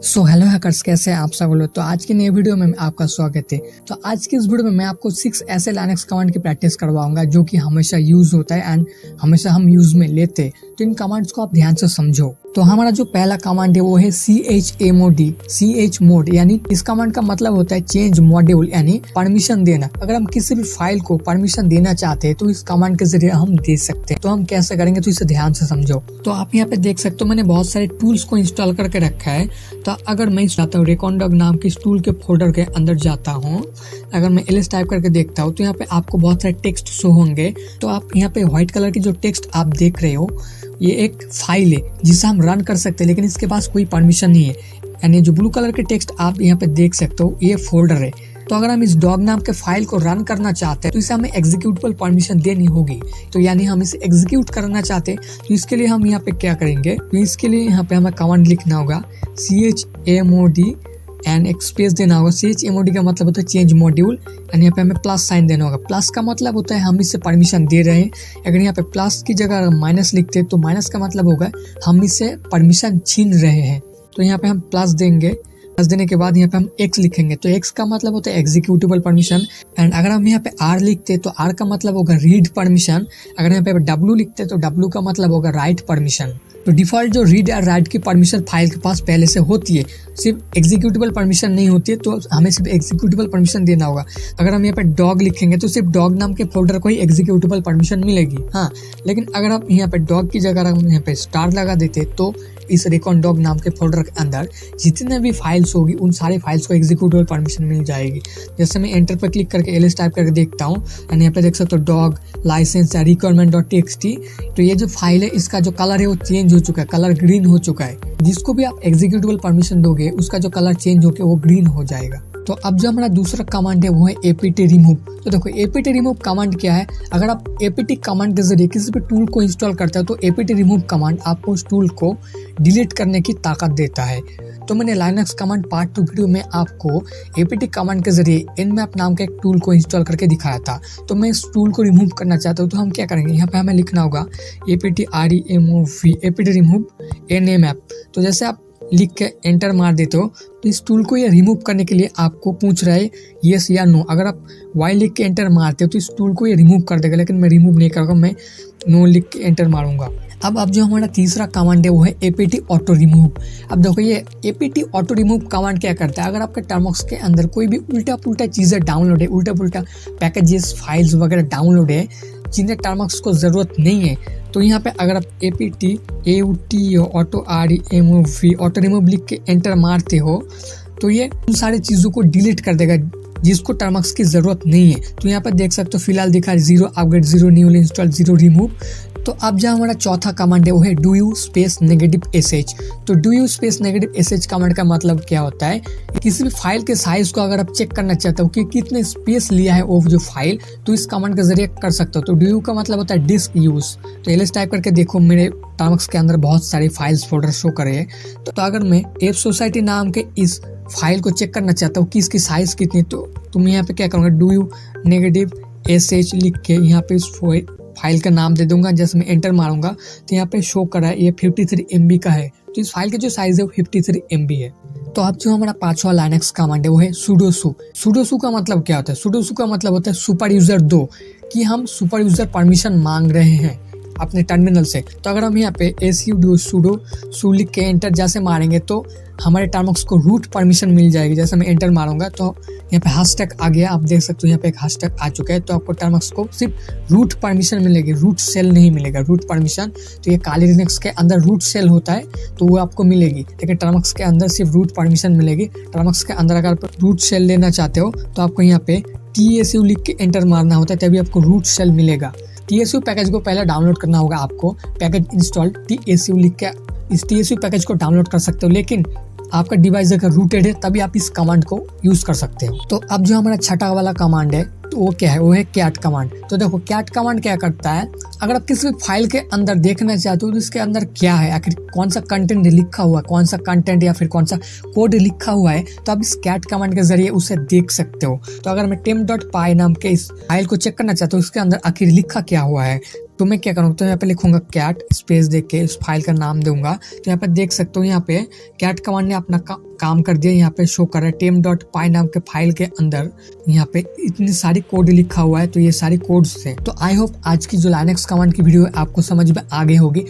Hello hackers, कैसे हैं आप सब लोग। तो आज की नई वीडियो में आपका स्वागत है। तो आज की इस वीडियो में मैं आपको 6 ऐसे लाइनक्स कमांड की प्रैक्टिस करवाऊंगा जो कि हमेशा यूज होता है एंड हमेशा हम यूज में लेते हैं। तो इन कमांड्स को आप ध्यान से समझो। तो हमारा जो पहला कमांड है वो है chmod यानी इस कमांड का मतलब होता है चेंज मॉड्यूल यानी परमिशन देना। अगर हम किसी भी फाइल को परमिशन देना चाहते हैं तो इस कमांड के जरिए हम दे सकते हैं। तो हम कैसे करेंगे तो इसे ध्यान से समझो। तो आप यहाँ पे देख सकते हो मैंने बहुत सारे टूल्स को इंस्टॉल करके रखा है। तो अगर मैं चाहता हूँ रेकॉर्डर नाम के इस टूल के फोल्डर के अंदर जाता हूँ, अगर मैं ls टाइप करके देखता हूँ तो यहाँ पे आपको बहुत सारे टेक्स्ट शो होंगे। तो आप यहाँ पे व्हाइट कलर की जो टेक्स्ट आप देख रहे हो ये एक फाइल है जिसे हम रन कर सकते हैं, लेकिन इसके पास कोई परमिशन नहीं है। यानी जो ब्लू कलर के टेक्स्ट आप यहाँ पे देख सकते हो ये फोल्डर है। तो अगर हम इस डॉग नाम के फाइल को रन करना चाहते हैं तो इसे हमें एग्जीक्यूटेबल परमिशन देनी होगी। तो यानी हम इसे एग्जीक्यूट करना चाहते हैं तो इसके लिए हम यहाँ पे क्या करेंगे, तो इसके लिए यहाँ पे हमें कमांड लिखना होगा chmod एंड एक स्पेस देना होगा। chmod का मतलब होता है चेंज मॉड्यूल एंड यहाँ पे हमें प्लस साइन देना होगा। प्लस का मतलब होता है हम इससे परमिशन दे रहे हैं। अगर यहाँ पे प्लस की जगह माइनस लिखते हैं तो माइनस का मतलब होगा हम इससे परमिशन छीन रहे हैं। तो यहाँ पे हम प्लस देंगे। प्लस देने के बाद यहाँ पे हम x लिखेंगे। तो x का मतलब होता है एग्जीक्यूटेबल परमिशन एंड अगर हम यहाँ पे r लिखते हैं तो r का मतलब होगा रीड परमिशन। अगर यहाँ पे w लिखते हैं तो w का मतलब होगा राइट परमिशन। तो डिफॉल्ट जो रीड और राइट की परमिशन फाइल के पास पहले से होती है, सिर्फ एग्जीक्यूटेबल परमिशन नहीं होती है। तो हमें सिर्फ एग्जीक्यूटेबल परमिशन देना होगा। अगर हम यहाँ पे डॉग लिखेंगे तो सिर्फ डॉग नाम के फोल्डर को ही एग्जीक्यूटेबल परमिशन मिलेगी। हाँ, लेकिन अगर आप यहाँ पे डॉग की जगह हम यहाँ पे स्टार लगा देते तो इस रेकॉन डॉग नाम के फोल्डर के अंदर जितने भी फाइल्स होगी उन सारे फाइल्स को एग्जीक्यूटेबल परमिशन मिल जाएगी। जैसे मैं एंटर पर क्लिक करके ls टाइप करके देखता हूँ एंड यहाँ पे देख सकते हो डॉग लाइसेंस या requirement.txt। तो ये जो फाइल है इसका जो कलर है वो चेंज हो चुका है, कलर ग्रीन हो चुका है। जिसको भी आप एग्जीक्यूटेबल परमिशन दोगे उसका जो कलर चेंज होकर वो ग्रीन हो जाएगा। तो अब जो हमारा दूसरा कमांड है वो है apt remove। तो देखो apt remove कमांड क्या है। अगर आप apt कमांड के जरिए किसी भी टूल को इंस्टॉल करते हो तो apt remove कमांड आपको उस टूल को डिलीट करने की ताकत देता है। तो मैंने लाइनक्स कमांड पार्ट 2 वीडियो में आपको apt कमांड के जरिए nmap नाम के एक टूल को इंस्टॉल करके दिखाया था। तो मैं इस टूल को रिमूव करना चाहता हूँ तो हम क्या करेंगे, यहाँ पे हमें लिखना होगा apt remove nmap। तो जैसे आप लिख के एंटर मार देते हो तो इस टूल को ये रिमूव करने के लिए आपको पूछ रहा है यस या नो। अगर आप वाई लिख के एंटर मारते हो तो इस टूल को ये रिमूव कर देगा, लेकिन मैं रिमूव नहीं करूँगा, मैं नो लिख के एंटर मारूंगा। अब जो हमारा तीसरा कमांड है वो है apt ऑटो रिमूव। अब देखो ये apt ऑटो रिमूव कमांड क्या करता है। अगर आपके टर्मक्स के अंदर कोई भी उल्टा पुल्टा चीज़ें डाउनलोड है, उल्टा पुल्टा पैकेजेस फाइल्स वगैरह डाउनलोड है जिन्हें टर्मक्स को ज़रूरत नहीं है, तो यहाँ पे अगर आप apt auto remove auto remove लिख के एंटर मारते हो तो ये उन सारी चीज़ों को डिलीट कर देगा जिसको टर्मक्स की ज़रूरत नहीं है। तो यहाँ पर देख सकते हो फिलहाल दिखा है 0 अपग्रेड 0 न्यूली इंस्टॉल 0 रिमूव। तो अब जो हमारा चौथा कमांड है वो है do u space negative sh। तो do u space negative sh command का मतलब क्या होता है, किसी भी फाइल के साइज को अगर आप चेक करना चाहते हो कि कितने स्पेस लिया है वो जो फाइल, तो इस कमांड के जरिए कर सकते हो। तो do u का मतलब होता है डिस्क यूज। तो ls टाइप करके देखो मेरे टर्मक्स के अंदर बहुत सारे फाइल्स फोल्डर शो कर रहे हैं। तो अगर मैं एप सोसाइटी नाम के इस फाइल को चेक करना चाहता हूँ कि इसकी साइज कितनी, तो मैं यहाँ पे क्या करूँगा do u नेगेटिव sh लिख के यहाँ पे इस फाइल का नाम दे दूंगा। जैसे मैं एंटर मारूंगा तो यहाँ पे शो कर रहा है ये 53 MB का है। तो इस फाइल का जो साइज है वो 53 MB है। तो अब जो हमारा पांचवा लाइनक्स कमांड है वो है sudosu। sudosu का मतलब क्या होता है, sudosu का मतलब होता है सुपर यूजर 2, कि हम सुपर यूजर परमिशन मांग रहे हैं अपने टर्मिनल से। तो अगर हम यहाँ पे sudo लिख के एंटर जैसे मारेंगे तो हमारे टर्मक्स को रूट परमिशन मिल जाएगी। जैसे मैं एंटर मारूंगा तो यहाँ पे हैशटैग आ गया, आप देख सकते हो यहाँ पे एक हैशटैग आ चुका है। तो आपको टर्मक्स को सिर्फ रूट परमिशन मिलेगी, रूट सेल नहीं मिलेगा, रूट परमिशन। तो ये काली लिनक्स के अंदर रूट सेल होता है तो वो आपको मिलेगी, लेकिन टर्मक्स के अंदर सिर्फ रूट परमिशन मिलेगी। टर्मक्स के अंदर अगर रूट सेल लेना चाहते हो तो आपको यहाँ पे tsu लिख के एंटर मारना होता है, तभी आपको रूट सेल मिलेगा। tsu पैकेज को पहले डाउनलोड करना होगा आपको, पैकेज इंस्टॉल tsu लिख के इस tsu पैकेज को डाउनलोड कर सकते हो, लेकिन आपका डिवाइस अगर रूटेड है तभी आप इस कमांड को यूज कर सकते हो। तो अब जो हमारा छठा वाला कमांड है तो वो क्या है, वो है cat कमांड। तो देखो cat कमांड क्या करता है, अगर आप किसी भी फाइल के अंदर देखना चाहते हो तो इसके अंदर क्या है, आखिर कौन सा कंटेंट लिखा हुआ है, कौन सा कंटेंट या फिर कौन सा कोड लिखा हुआ है, तो आप इस cat कमांड के जरिए उसे देख सकते हो। तो अगर मैं temp.py नाम के इस फाइल को चेक करना चाहता हूँ इसके अंदर आखिर लिखा क्या हुआ है, तो मैं क्या करूँगा, तो यहाँ पे लिखूंगा कैट स्पेस देख के इस फाइल का नाम दूंगा। तो यहाँ पे देख सकते हो यहाँ पे कैट कमांड ने अपना काम कर दिया। यहाँ पे शो कर रहा है tame.py नाम के फाइल के अंदर यहाँ पे इतनी सारी कोड लिखा हुआ है। तो ये सारी कोड्स थे। तो आई होप आज की जो लाइनक्स कमांड की वीडियो है आपको समझ में आ गई होगी।